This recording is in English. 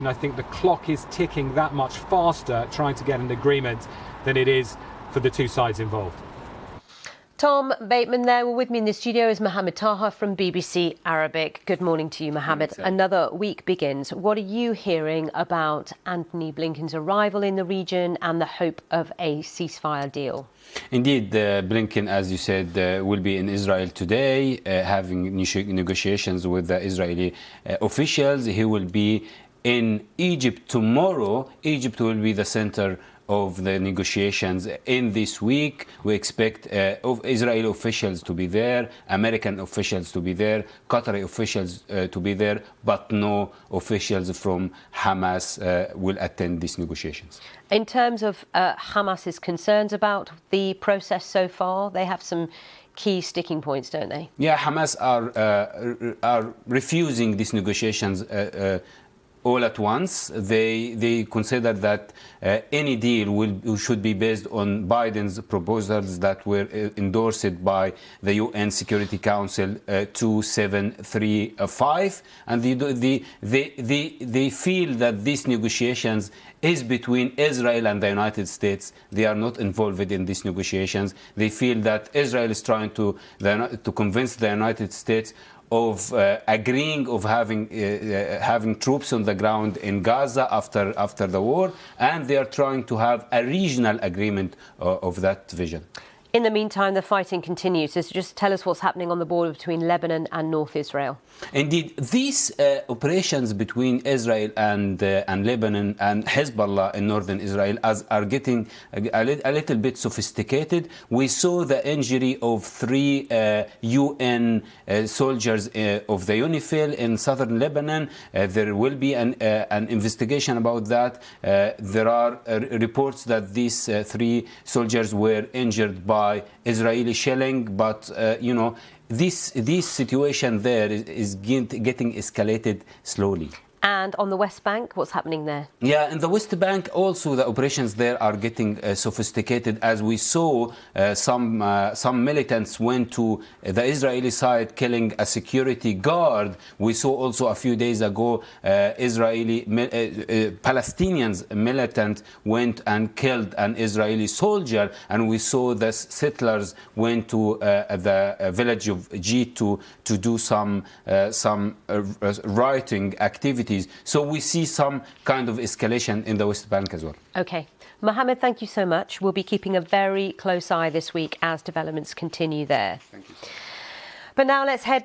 And I think the clock is ticking that much faster trying to get an agreement than it is for the two sides involved. Tom Bateman there. Well, with me in the studio is Mohamed Taha from BBC Arabic. Good morning to you, Mohamed. Another week begins. What are you hearing about Antony Blinken's arrival in the region and the hope of a ceasefire deal? Indeed, Blinken, as you said, will be in Israel today, having negotiations with the Israeli officials. He will be in Egypt tomorrow. Egypt will be the center of the negotiations in this week. We expect Israeli officials to be there, American officials to be there, Qatari officials to be there, but no officials from Hamas will attend these negotiations. In terms of Hamas's concerns about the process so far, they have some key sticking points, don't they? Yeah, Hamas are refusing these negotiations all at once. They consider that any deal should be based on Biden's proposals that were endorsed by the UN Security Council 2735, and they feel that these negotiations is between Israel and the United States. They are not involved in these negotiations. They feel that Israel is trying to convince the United States of agreeing of having troops on the ground in Gaza after the war, and they are trying to have a regional agreement of that vision. In the meantime, the fighting continues. So just tell us what's happening on the border between Lebanon and North Israel. Indeed, these operations between Israel and Lebanon and Hezbollah in northern Israel are getting a little bit sophisticated. We saw the injury of 3 UN soldiers of the UNIFIL in southern Lebanon. There will be an investigation about that. There are reports that these 3 soldiers were injured by Israeli shelling, but this situation there is getting escalated slowly. And on the West Bank, what's happening there? Yeah, in the West Bank also the operations there are getting sophisticated. As we saw, some militants went to the Israeli side, killing a security guard. We saw also a few days ago Palestinians militant went and killed an Israeli soldier, and we saw the settlers went to the village of Jit to do some rioting activities. So we see some kind of escalation in the West Bank as well. Okay. Mohamed, thank you so much. We'll be keeping a very close eye this week as developments continue there. Thank you. But now let's head